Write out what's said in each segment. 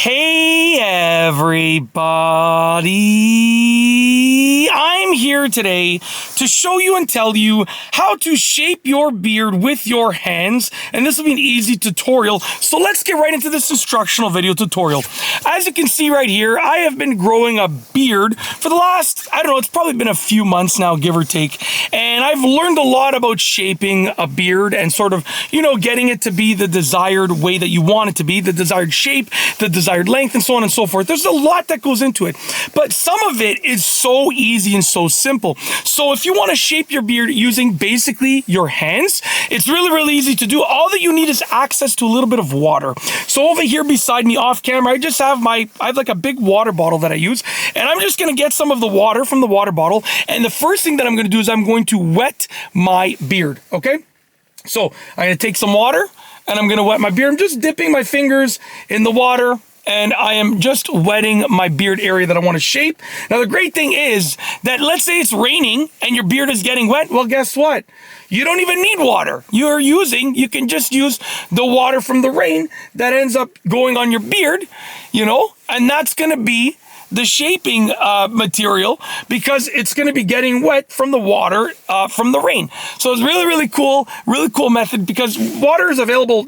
Hey everybody, I'm here today to show you and tell you how to shape your beard with your hands, and this will be an easy tutorial. So let's get right into this instructional video tutorial. As you can see right here, I have been growing a beard for the last, it's probably been a few months now, give or take, and I've learned a lot about shaping a beard and sort of, getting it to be the desired way that you want it to be, the desired shape, the desired length, and so on and so forth. There's a lot that goes into it, but some of it is so easy and so simple. So if you want to shape your beard using basically your hands, it's really easy to do. All that you need is access to a little bit of water. So over here beside me off camera, I have like a big water bottle that I use, and I'm just going to get some of the water from the water bottle, and the first thing that I'm going to do is I'm going to wet my beard, okay? So I'm going to take some water, and I'm going to wet my beard. I'm just dipping my fingers in the water, and I am just wetting my beard area that I want to shape. Now, the great thing is that let's say it's raining and your beard is getting wet. Well, guess what? You don't even need water. You can just use the water from the rain that ends up going on your beard, and that's going to be the shaping material, because it's going to be getting wet from the water from the rain. So it's really cool method, because water is available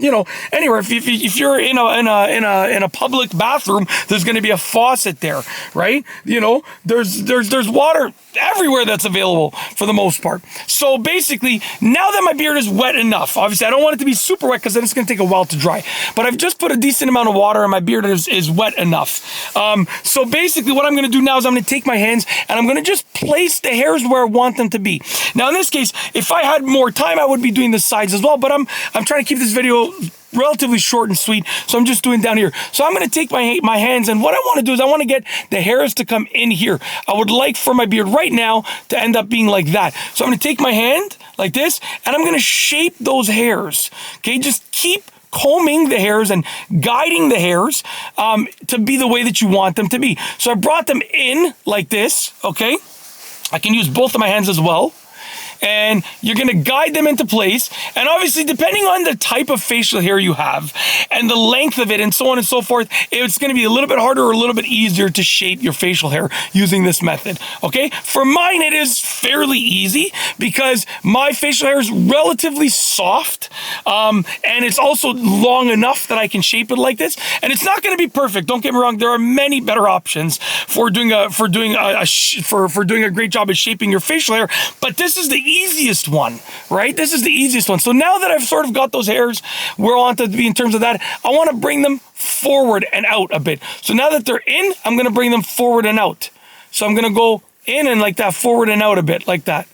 anywhere. If you're in a public bathroom, there's going to be a faucet there, right? There's water everywhere that's available for the most part. So basically, now that my beard is wet enough, obviously I don't want it to be super wet because then it's going to take a while to dry, but I've just put a decent amount of water and my beard is wet enough. So basically what I'm going to do now is I'm going to take my hands and I'm going to just place the hairs where I want them to be. Now in this case, if I had more time, I would be doing the sides as well, but I'm trying to keep this video relatively short and sweet, so I'm just doing down here. So I'm going to take my hands, and what I want to do is I want to get the hairs to come in here. I would like for my beard right now to end up being like that. So I'm going to take my hand like this, and I'm going to shape those hairs. Okay, just keep combing the hairs and guiding the hairs to be the way that you want them to be. So I brought them in like this, okay? I can use both of my hands as well. And you're going to guide them into place. And obviously, depending on the type of facial hair you have and the length of it and so on and so forth, it's going to be a little bit harder or a little bit easier to shape your facial hair using this method, okay? For mine, it is fairly easy because my facial hair is relatively soft, and it's also long enough that I can shape it like this. And it's not going to be perfect. Don't get me wrong. There are many better options for doing a great job at shaping your facial hair, but this is the easiest one, right? This is the easiest one. So now that I've sort of got those hairs where I want them to be in terms of that, I want to bring them forward and out a bit. So now that they're in, I'm going to bring them forward and out. So I'm going to go in and like that, forward and out a bit like that.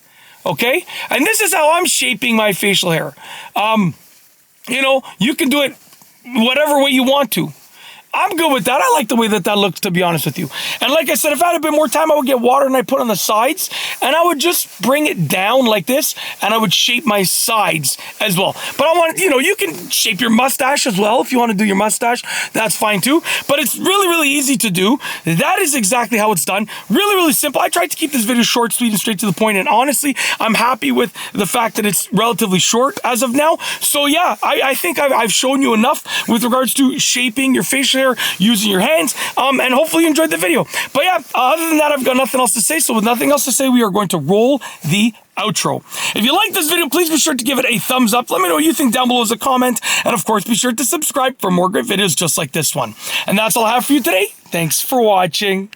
Okay? And this is how I'm shaping my facial hair. You can do it whatever way you want to. I'm good with that. I like the way that looks, to be honest with you. And like I said, if I had a bit more time, I would get water and I'd put on the sides, and I would just bring it down like this, and I would shape my sides as well. But I want, you can shape your mustache as well. If you want to do your mustache, that's fine too. But it's really easy to do. That is exactly how it's done. Really simple. I tried to keep this video short, sweet, and straight to the point, and honestly, I'm happy with the fact that it's relatively short as of now. So yeah, I think I've shown you enough with regards to shaping your facial hair using your hands, and hopefully you enjoyed the video. But yeah, other than that, I've got nothing else to say. So with nothing else to say, we are going to roll the outro. If you like this video, please be sure to give it a thumbs up. Let me know what you think down below as a comment, and of course, be sure to subscribe for more great videos just like this one. And that's all I have for you today. Thanks for watching.